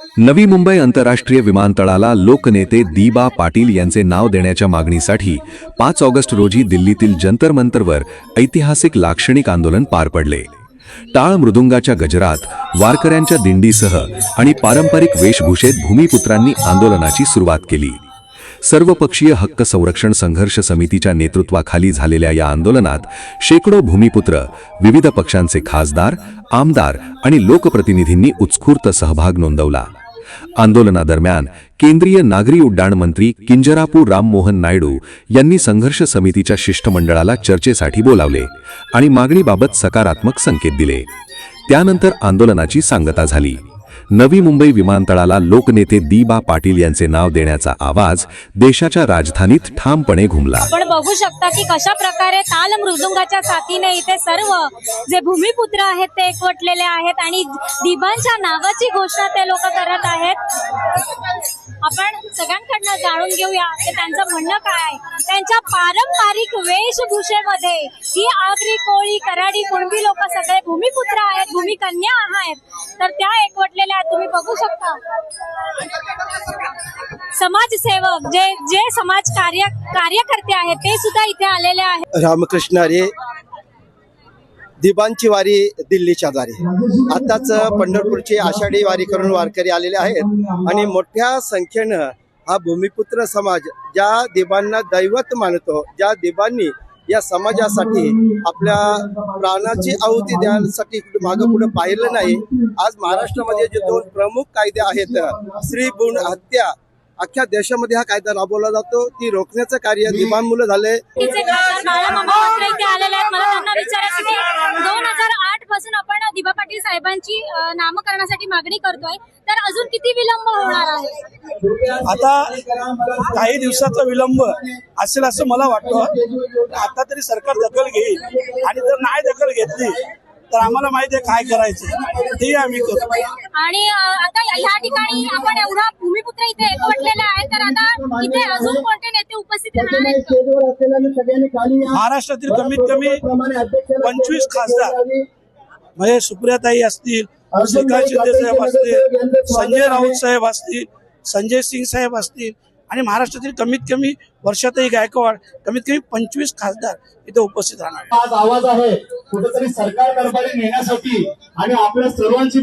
नवी मुंबई आंतरराष्ट्रीय विमानतळाला लोकनेते दिबा पाटील यांचे नाव देण्याच्या मागणीसाठी 5 ऑगस्ट रोजी दिल्लीतील जंतर मंतरवर ऐतिहासिक लाक्षणिक आंदोलन पार पडले। टाळ मृदुंगाच्या गजरात, वारकऱ्यांच्या दिंडीसह आणि पारंपरिक वेशभूषेत भूमिपुत्रांनी आंदोलनाची सुरुवात केली। सर्वपक्षीय हक्क संरक्षण संघर्ष समितीच्या नेतृत्वाखाली झालेल्या या आंदोलनात शेकडो भूमिपुत्र, विविध पक्षांचे खासदार, आमदार आणि लोकप्रतिनिधींनी उत्स्फूर्त सहभाग नोंदवला। आंदोलनादरम्यान केंद्रीय नागरी उड्डाण मंत्री किंजरापू राममोहन नायडू यांनी संघर्ष समितीच्या शिष्टमंडळाला चर्चेसाठी बोलावले आणि मागणीबाबत सकारात्मक संकेत दिले। त्यानंतर आंदोलनाची सांगता झाली। नवी मुंबई विमानतळाला लोकनेते दिबा पाटील यांचे नाव देण्याचा आवाज देशाच्या राजधानीत ठामपणे घुमला। आपण बघू शकता की कशा प्रकारे ताल मृदुंगाच्या साथीने इथे सर्व जे भूमिपुत्र आहेत ते एकवटलेले आहेत आणि दिबांच्या नावाची घोषणा ते लोक करत आहेत। आपण सगळ्यांकडनं जाणून घेऊया की त्यांचं म्हणणं काय आहे। त्यांच्या पारंपरिक वेशभूषेमध्ये ही आगरी, कोळी, कराडी, कुणबी लोक सगळे भूमिपुत्र आहेत, भूमिकन्या आहेत, तर त्या एकवटलेल्या आहेत। तुम्ही बघू शकता समाजसेवक जे समाज कार्यकर्ते आहेत ते सुद्धा इथे आलेले आहेत। रामकृष्ण हरी। दिबांची वारी दिल्लीच्या दारी। आताच पंढरपूरची आषाढी वारी करून वारकरी आलेले आहेत आणि मोठ्या संख्येनं हा भूमिपुत्र समाज ज्या दिबांना दैवत मानतो, ज्या दिबांनी या समाजासाठी आपल्या प्राणाची आहुती द्यायसाठी मागं पुढे पाहिलं नाही। आज महाराष्ट्रामध्ये जे 2 प्रमुख कायदे आहेत, स्त्री भ्रूण हत्या, अख्ख्या देशामध्ये हा कायदा राबवला जातो, ती रोखण्याचं कार्य दिबांमुळे झाले। 2008 पासून आपण दिबा पाटील साहेबांची नामकरणासाठी मागणी करतोय, तर अजून किती विलंब होणार आहे? आता काही दिवसाचा विलंब असेल असं मला वाटतं। आता तरी सरकार दखल घेईल आणि जर नाही दखल घेतली तर आम्हाला माहिती आहे काय करायचं, ते आम्ही करू। आणि आता या ठिकाणी आपण एवढा भूमिपुत्र इथे एकवटलेला आहे, तर आता इथे अजून कोणते नेते उपस्थित राहणार आहेत? महाराष्ट्रातील कमीत कमी 25 खासदार म्हणजे सुप्रियाताई असतील, श्रीकांत शिंदे साहेब असतील, संजय राऊत साहेब असतील, संजय सिंग साहेब असतील आणि महाराष्ट्रातील कमीत कमी वर्षाताई गायकवाड, कमीत कमी 25 खासदार इथे उपस्थित राहणार। आज आवाज आहे कुठेतरी सरकार दरबारी नेण्यासाठी आणि आपल्या सर्वांची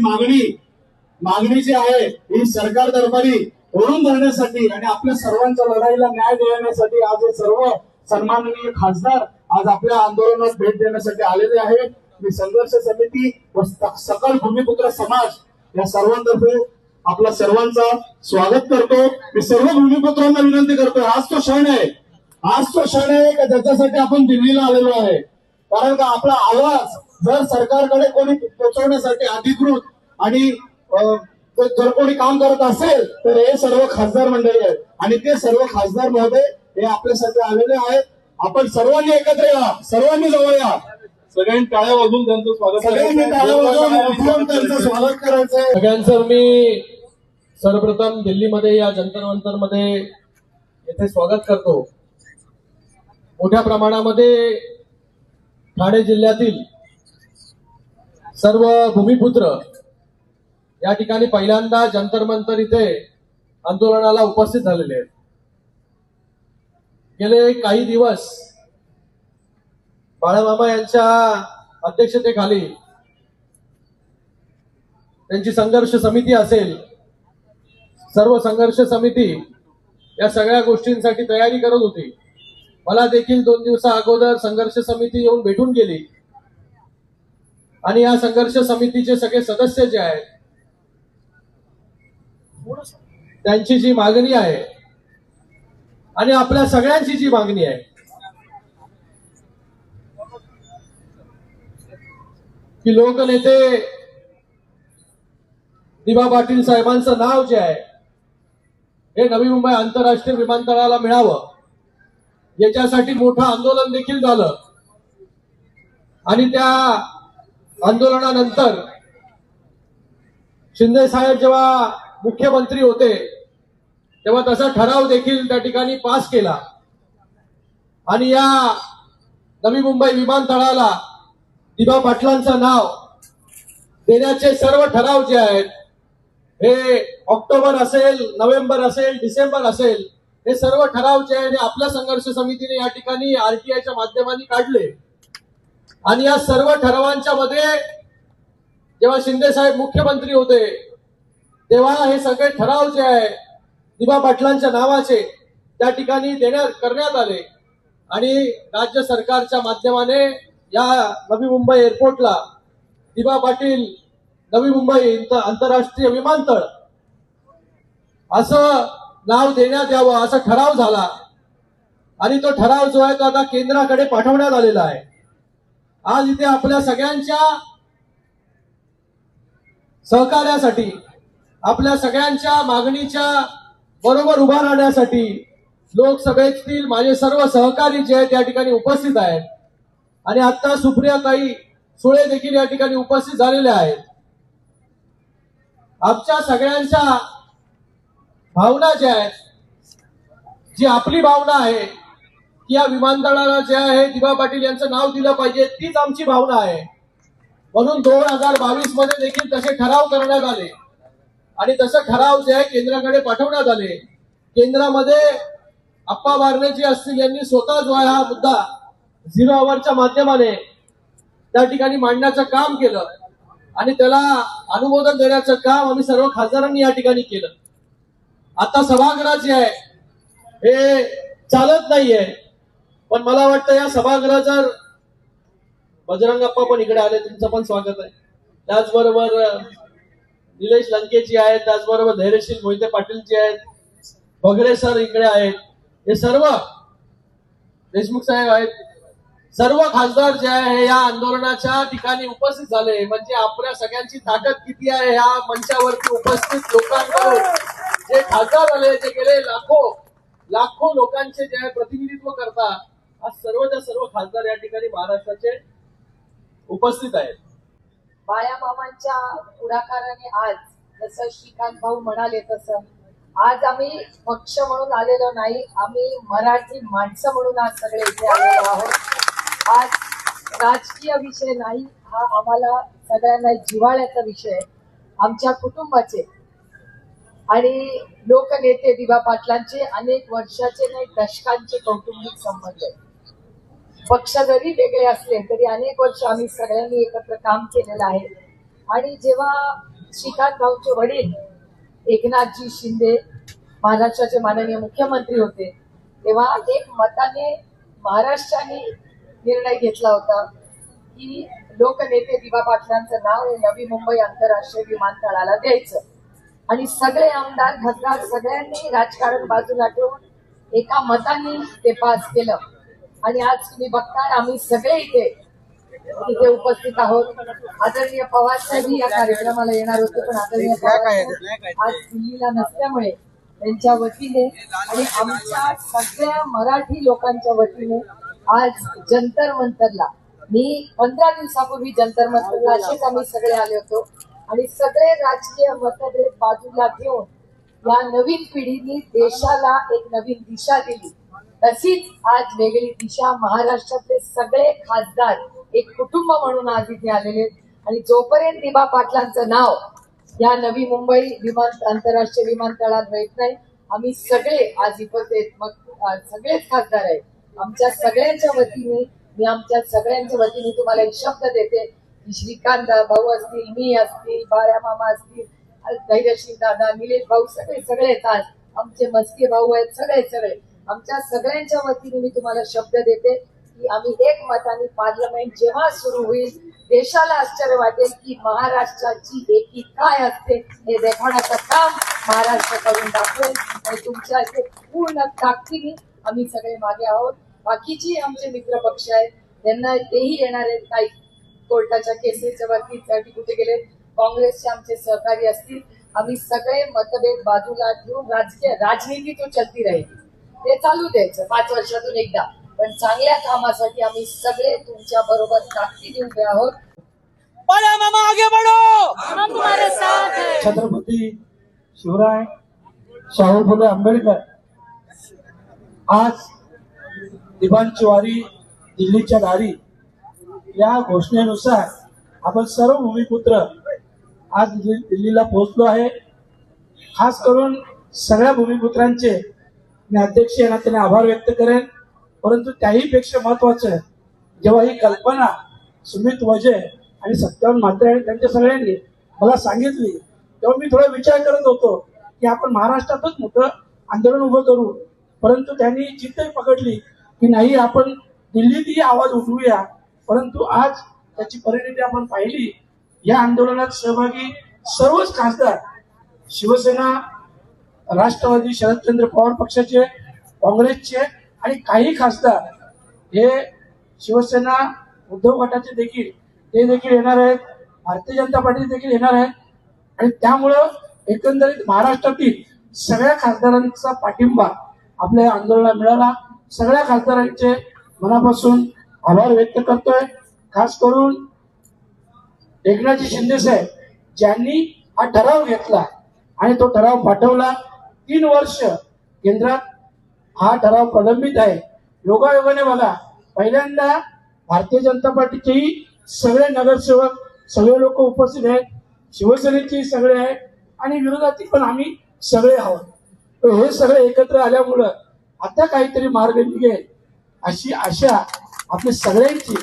मागणी जी आहे ही सरकार दरबारी ओढून धरण्यासाठी आणि आपल्या सर्वांच्या लढाईला न्याय देण्यासाठी आज हे सर्व सन्माननीय खासदार आज आपल्या आंदोलनात भेट देण्यासाठी आलेले आहेत। मी संघर्ष समिती व सकल भूमिपुत्र समाज या सर्वांतर्फे आपला सर्वांचा स्वागत करतो। मी सर्व भूमिपुत्रांना विनंती करतो, आज तो क्षण आहे का ज्याच्यासाठी आपण दिल्लीला आलेलो आहे। कारण का आपला आवाज जर सरकारकडे कोणी पोहोचवण्यासाठी अधिकृत आणि जर कोणी काम करत असेल तर हे सर्व खासदार मंडळी आहेत आणि ते सर्व खासदार महोदय हे आपल्यासाठी आलेले आहेत। आपण सर्वांनी एकत्र या, सर्वांनी जवळ या, सगळ्यांनी टाळ्या वाजवून त्यांचं स्वागत करायचं। सगळ्यांचं मी सर्वप्रथम दिल्लीमध्ये या जंतर मंतर मध्ये येथे स्वागत करतो। मोठ्या प्रमाणामध्ये ठाणे जिल्ह्यातील सर्व भूमिपुत्र या ठिकाणी पहिल्यांदा जंतर मंतर इथे आंदोलनाला उपस्थित झालेले आहेत। गेले काही दिवस बाळामामा यांच्या अध्यक्षतेखाली त्यांची संघर्ष समिती असेल, सर्व संघर्ष समिती या सगळ्या गोष्टींसाठी तयारी करत होती। मला देखील 2 दिवसा अगोदर संघर्ष समिती येऊन भेटून गेली आणि या संघर्ष समितीचे सगळे सदस्य जे आहेत त्यांची जी मागणी आहे आणि आपल्या सगळ्यांची जी मागणी आहे की लोकनेते दिबा पाटील साहेबांचं नाव जे आहे हे नवी मुंबई आंतरराष्ट्रीय विमानतळाला मिळावं, याच्यासाठी मोठं आंदोलन देखील झालं। आणि त्या आंदोलनानंतर शिंदे साहेब जेव्हा मुख्यमंत्री होते तेव्हा तसा ठराव देखील त्या ठिकाणी पास केला आणि या नवी मुंबई विमानतळाला दिबा पाटलांचं नाव देण्याचे सर्व ठराव जे आहेत हे ऑक्टोबर असेल, नोव्हेंबर असेल, डिसेंबर असेल, हे सर्व ठराव जे आहे आपल्या संघर्ष समितीने या ठिकाणी आरटीआयच्या माध्यमाने काढले. आणि या सर्व ठरावांच्या मध्ये जेव्हा शिंदे साहेब मुख्यमंत्री होते तेव्हा हे सगळे ठराव जे आहे दिबा पाटलांच्या नावाचे त्या ठिकाणी करण्यात आले. आणि राज्य सरकारच्या माध्यमाने या नवी मुंबई एअरपोर्टला दिबा पाटील नवी मुंबई आंतरराष्ट्रीय विमानतळ असं नाव देण्यात यावं असा ठराव झाला. आणि तो ठराव जो आहे तो आता केंद्राकडे पाठवण्यात आलेला आहे. आज इथे आपल्या सगळ्यांच्या सहकार्यासाठी, आपल्या सगळ्यांच्या मागणीच्या बरोबर उभा राहण्यासाठी लोकसभेतील माझे सर्व सहकारी जे आहेत या ठिकाणी उपस्थित आहेत. आणि आता सुप्रियाताई सुळे देखील या ठिकाणी उपस्थित झालेल्या आहेत. आमच्या सगळ्यांच्या भावना ज्या आहेत, जी आपली भावना आहे की या विमानतळाला जे आहे दिबा पाटील यांचं नाव दिलं पाहिजे, तीच आमची भावना आहे. म्हणून 2022 मध्ये देखील तसे ठराव करण्यात आले आणि तसं ठराव जे आहे केंद्राकडे पाठवण्यात आले. केंद्रामध्ये अप्पा बारनेजी असतील यांनी स्वतः जो आहे हा मुद्दा 0 आवरच्या माध्यमाने त्या ठिकाणी मांडण्याचं काम केलं आणि त्याला अनुमोदन देण्याचं काम आम्ही सर्व खासदारांनी या ठिकाणी केलं. आता सभागृह जे आहे हे चालत नाहीये, पण मला वाटतं या सभागृह जर बजरंग अप्पा पण इकडे आले, तुमचं पण स्वागत आहे. त्याचबरोबर निलेश लंकेजी आहेत, त्याचबरोबर धैर्यशील मोहिते पाटील जे आहेत, बगरे सर इकडे आहेत, हे सर्व देशमुख साहेब आहेत, सर्व खासदार जे आहे या आंदोलनाच्या ठिकाणी उपस्थित झाले. म्हणजे आपल्या सगळ्यांची ताकद किती आहे ह्या मंचावरती उपस्थित लोकांकडून जे खासदार आले, जे गेले लाखो लोकांचे जे आहे प्रतिनिधित्व करता, आज सर्वच्या सर्व खासदार या ठिकाणी महाराष्ट्राचे उपस्थित आहेत. बाळामामांच्या पुढाकाराने आज जसं श्रीकांत भाऊ म्हणाले तसं आज आम्ही पक्ष म्हणून आलेलो नाही, आम्ही मराठी माणसं म्हणून आज सगळे इथे आलेलो आहोत. आज राजकीय विषय नाही, हा आम्हाला सगळ्यांना जिव्हाळ्याचा विषय आहे. आमच्या कुटुंबाचे आणि लोकनेते दिबा पाटलांचे अनेक वर्षाचे नाही दशकांचे कौटुंबिक संबंध आहेत. पक्ष जरी वेगळे असले तरी अनेक वर्ष आम्ही सगळ्यांनी एकत्र काम केलेलं आहे. आणि जेव्हा श्रीकांत भाऊचे वडील एकनाथजी शिंदे महाराष्ट्राचे माननीय मुख्यमंत्री होते तेव्हा एक मताने महाराष्ट्राने निर्णय घेतला होता की लोकनेते दिबा पाटलांचं नाव हे नवी मुंबई आंतरराष्ट्रीय विमानतळाला द्यायचं. आणि सगळे आमदार खासदार सगळ्यांनी राजकारण बाजूला ठेवून एका मताने ते पास केलं. आणि आज तुम्ही बघताय आम्ही सगळे इथे उपस्थित आहोत. आदरणीय पवार साहेब या कार्यक्रमाला येणार होते, पण आदरणीय पवार आज दिल्लीला नसल्यामुळे त्यांच्या वतीने आणि आमच्या सगळ्या मराठी लोकांच्या वतीने आज जंतर मंतरला, मी 15 दिवसापूर्वी जंतर मंतरला असेच आम्ही सगळे आले होतो आणि सगळे राजकीय मतभेद बाजूला घेऊन या नवीन पिढीने देशाला एक नवीन दिशा दिली. तशीच आज वेगळी दिशा महाराष्ट्रातले सगळे खासदार एक कुटुंब म्हणून आज इथे आलेले आहेत. आणि जोपर्यंत दिबा पाटलांचं नाव या नवी मुंबई आंतरराष्ट्रीय विमानतळात राहत नाही, आम्ही सगळे आज उपस्थित मग सगळेच खासदार आहेत. आमच्या सगळ्यांच्या वतीने तुम्हाला एक शब्द देते की श्रीकांत भाऊ असतील, मी असतील, बाळ्या मामा असतील, धैर्यशील दादा, निलेश भाऊ सगळेच आज आमचे मस्के भाऊ आहेत, सगळे आमच्या सगळ्यांच्या वतीने मी तुम्हाला शब्द देते की आम्ही एक मताने पार्लमेंट जेव्हा सुरू होईल देशाला आश्चर्य वाटेल की महाराष्ट्राची एकी काय असते हे दाखवण्याचं काम महाराष्ट्र करून दाखवेल. आणि तुमच्या इथे पूर्ण ताकदीने आम्ही सगळे मागे आहोत. बाकीची आमचे मित्र पक्ष आहेत त्यांना तेही येणार आहेत, काही कोर्टाच्या केसेसच्या वरती कुठे गेले, काँग्रेसचे आमचे सहकारी असतील. आम्ही सगळे मतभेद बाजूला ठेवून राजनीती तो चलती राहील, ते चालू द्यायचं 5 वर्षातून एकदा, पण चांगल्या कामासाठी आम्ही सगळे तुमच्या बरोबर ताकदीने उभे आहोत. हम तुम्हारे साथ हैं. छत्रपती शिवराय शाहू फुले आंबेडकर आज दिबांची वारी दिल्लीच्या दारी या घोषणेनुसार आपण सर्व भूमिपुत्र आज दिल्लीला पोहोचलो आहे. खास करून सगळ्या भूमिपुत्रांचे मी अध्यक्ष यांना त्याने आभार व्यक्त करेन. परंतु त्याहीपेक्षा महत्वाचं जेव्हा ही कल्पना सुमित वजे आणि सत्यावन म्हात्रे त्यांच्या सगळ्यांनी मला सांगितली तेव्हा मी थोडा विचार करत होतो की आपण महाराष्ट्रातच मोठं आंदोलन उभं करू. परंतु त्यांनी जिद्द पकडली की नाही, आपण दिल्लीतही आवाज उठवूया. परंतु आज त्याची परिणती आपण पाहिली. या आंदोलनात सहभागी सर्वच खासदार, शिवसेना, राष्ट्रवादी, शरदचंद्र पवार पक्षाचे, काँग्रेसचे आणि काही खासदार हे शिवसेना उद्धव गटाचे देखील ते देखील येणार आहेत, भारतीय जनता पार्टी देखील येणार आहेत. आणि त्यामुळं एकंदरीत महाराष्ट्रातील सगळ्या खासदारांचा पाठिंबा आपल्या या आंदोलनाला मिळाला. सगळ्या खासदारांचे मनापासून आभार व्यक्त करतोय. खास करून एकनाथजी शिंदे साहेब ज्यांनी हा ठराव घेतला आणि तो ठराव पाठवला. 3 वर्ष केंद्रात हा ठराव प्रलंबित आहे. योगायोगाने बघा, पहिल्यांदा भारतीय जनता पार्टीचेही सगळे नगरसेवक, सगळे लोक उपस्थित आहेत, शिवसेनेचे सगळे आहेत आणि विरोधातील पण आम्ही सगळे आहोत. तर हे सगळे एकत्र आल्यामुळं आता काहीतरी मार्ग निघेल अशी आशा आपल्या सगळ्यांची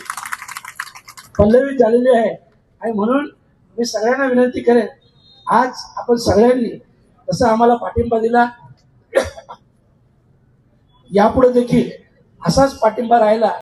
पल्लवी झालेली आहे. आणि म्हणून मी सगळ्यांना विनंती करेन, आज आपण सगळ्यांनी जसा आम्हाला पाठिंबा दिला यापुढे देखील असाच पाठिंबा राहिला